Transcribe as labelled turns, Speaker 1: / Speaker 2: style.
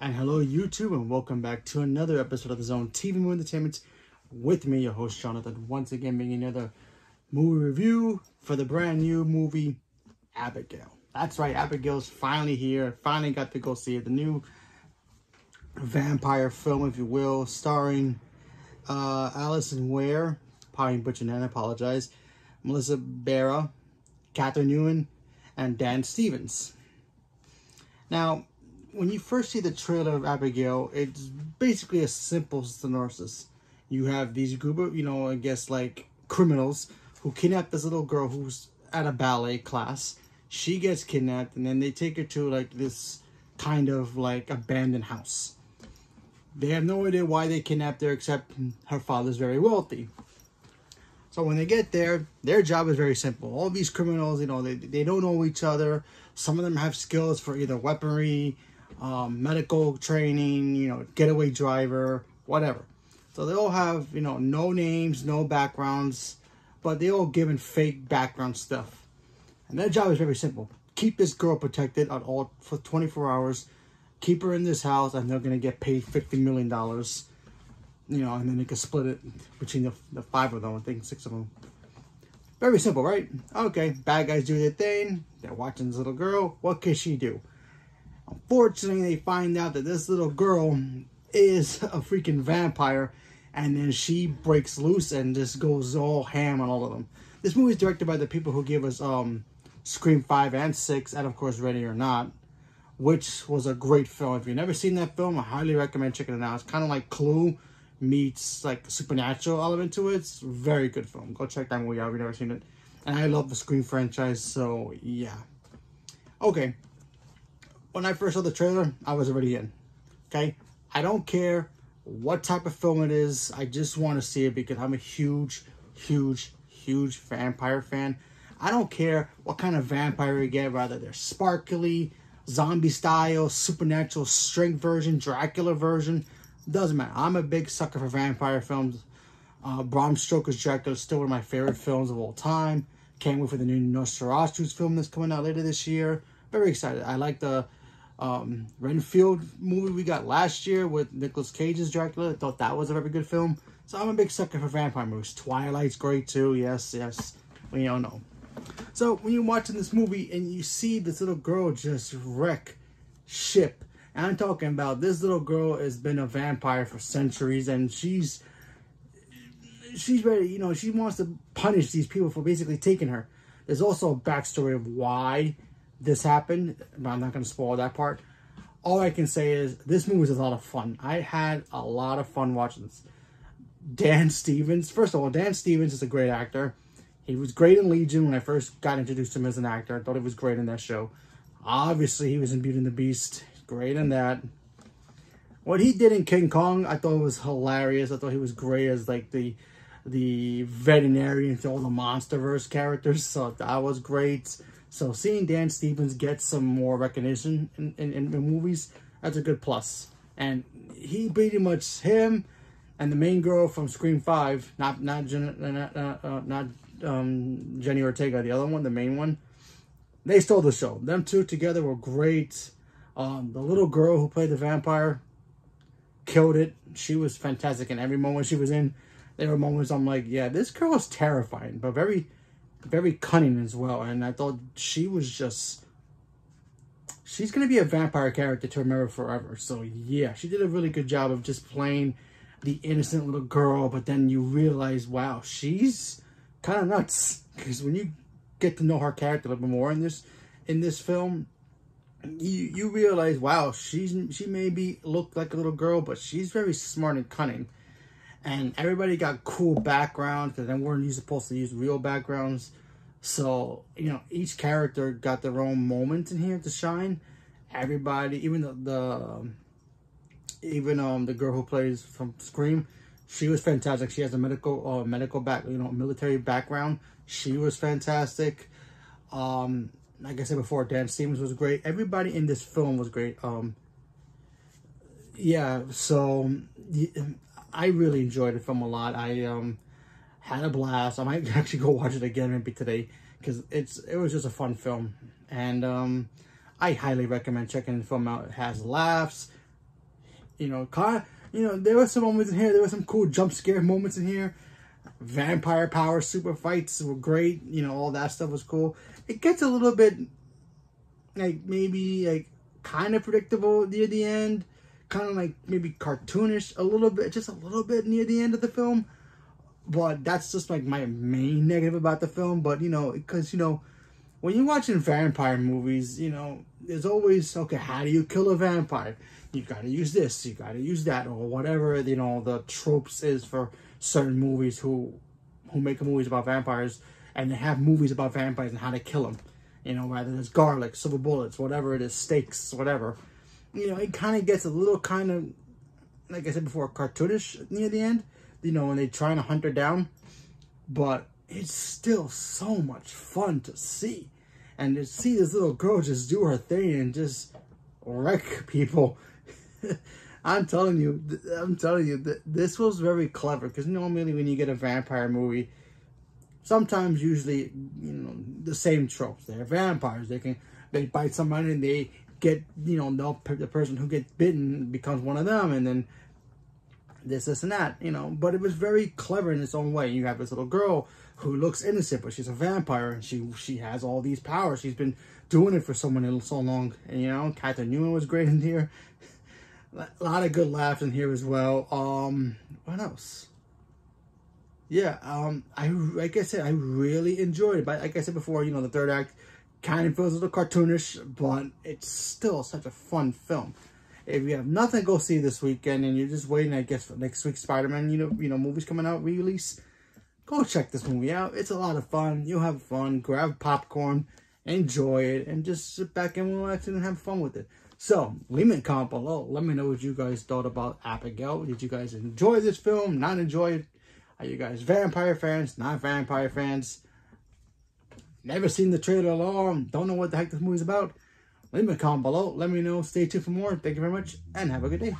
Speaker 1: And hello YouTube, and welcome back to another episode of the Zone TV Movie Entertainment with me, your host Jonathan, once again bringing another movie review for the brand new movie Abigail. That's right, Abigail's finally here. Finally got to go see it. The new vampire film, if you will, starring Alison Ware, probably butchering that, I apologize, Melissa Barra, Catherine Ewan, and Dan Stevens. Now, when you first see the trailer of Abigail, it's basically a simple synopsis. You have these group of, I guess like criminals who kidnap this little girl who's at a ballet class. She gets kidnapped and then they take her to like this kind of like abandoned house. They have no idea why they kidnapped her except her father's very wealthy. So when they get there, their job is very simple. All these criminals, they don't know each other. Some of them have skills for either weaponry, medical training, getaway driver, whatever. So they all have, no names, no backgrounds, but they all given fake background stuff. And their job is very simple. Keep this girl protected at all for 24 hours. Keep her in this house and they're going to get paid $50 million. And then they can split it between the five of them, I think 6 of them. Very simple, right? Okay, bad guys do their thing. They're watching this little girl. What can she do? Unfortunately, they find out that this little girl is a freaking vampire, and then she breaks loose and just goes all ham on all of them. This movie is directed by the people who gave us Scream 5 and 6, and of course Ready or Not, which was a great film. If you've never seen that film, I highly recommend checking it out. It's kind of like Clue meets like supernatural element to it. It's a very good film. Go check that movie out if you've never seen it. And I love the Scream franchise, so yeah. Okay. When I first saw the trailer, I was already in. Okay? I don't care what type of film it is. I just want to see it because I'm a huge vampire fan. I don't care what kind of vampire you get, whether they're sparkly, zombie style, supernatural strength version, Dracula version. Doesn't matter. I'm a big sucker for vampire films. Bram Stoker's Dracula is still one of my favorite films of all time. Can't wait for the new Nosferatu's film that's coming out later this year. Very excited. I like the Renfield movie we got last year with Nicolas Cage's Dracula. I thought that was a very good film. So I'm a big sucker for vampire movies. Twilight's great too. Yes. We all know. So when you're watching this movie and you see this little girl just wreck ship. And I'm talking about this little girl has been a vampire for centuries, and she's ready, she wants to punish these people for basically taking her. There's also a backstory of why this happened, but I'm not going to spoil that part. All I can say is this movie is a lot of fun. I had a lot of fun watching this. Dan Stevens, first of all, Dan Stevens is a great actor. He was great in Legion when I first got introduced to him as an actor. I thought he was great in that show. Obviously, he was in Beauty and the Beast. Great in that. What he did in King Kong, I thought was hilarious. I thought he was great as like the veterinarian to all the MonsterVerse characters. So that was great. So seeing Dan Stevens get some more recognition in movies, that's a good plus. And he pretty much, him and the main girl from Scream 5, not Jenny Ortega, the other one, the main one, they stole the show. Them two together were great. The little girl who played the vampire killed it. She was fantastic in every moment she was in. There were moments I'm like, yeah, this girl is terrifying, but very cunning as well. And I thought she was just, she's going to be a vampire character to remember forever. So yeah, she did a really good job of just playing the innocent little girl, but then you realize, wow, she's kind of nuts. Because when you get to know her character a little bit more in this film, you realize, wow, she maybe looked like a little girl, but she's very smart and cunning. And everybody got cool backgrounds because they weren't supposed to use real backgrounds. So, each character got their own moment in here to shine. Everybody, even the girl who plays from Scream, she was fantastic. She has a military background. She was fantastic. Like I said before, Dan Stevens was great. Everybody in this film was great. Yeah, so I really enjoyed the film a lot. I had a blast. I might actually go watch it again maybe today because it was just a fun film. And I highly recommend checking the film out. It has laughs, You know, there were some moments in here. There were some cool jump scare moments in here. Vampire power super fights were great. You know, all that stuff was cool. It gets a little bit, like, maybe, like, kind of predictable near the end. Kind of, like, maybe cartoonish a little bit. Just a little bit near the end of the film. But that's just, like, my main negative about the film. But, you know, because, you know, when you're watching vampire movies, you know, there's always, okay, how do you kill a vampire? You gotta use this, you gotta use that, or whatever, you know, the tropes is for certain movies who make movies about vampires, and they have movies about vampires and how to kill them. You know, whether it's garlic, silver bullets, whatever it is, steaks, whatever. You know, it kind of gets a little kind of, like I said before, cartoonish near the end. You know, when they're trying to hunt her down. But it's still so much fun to see. And to see this little girl just do her thing and just wreck people. I'm telling you, this was very clever. Because normally when you get a vampire movie, sometimes usually, you know, the same tropes. They're vampires. They bite somebody and they get, you know, the person who gets bitten becomes one of them. And then this and that, you know. But it was very clever in its own way. You have this little girl who looks innocent, but she's a vampire, and she has all these powers. She's been doing it for so long, and, you know, Catherine Newman was great in here. A lot of good laughs in here as well. What else? Yeah, like I said, I really enjoyed it. But like I said before, you know, the third act kind of feels a little cartoonish, but it's still such a fun film. If you have nothing to go see this weekend and you're just waiting, I guess, for next week's Spider-Man, you know, movies coming out, re-release, go check this movie out. It's a lot of fun. You'll have fun. Grab popcorn, enjoy it, and just sit back and relax and have fun with it. So, leave me a comment below. Let me know what you guys thought about Abigail. Did you guys enjoy this film? Not enjoy it? Are you guys vampire fans? Not vampire fans? Never seen the trailer at all? Don't know what the heck this movie's about? Leave me a comment below. Let me know. Stay tuned for more. Thank you very much, and have a good day.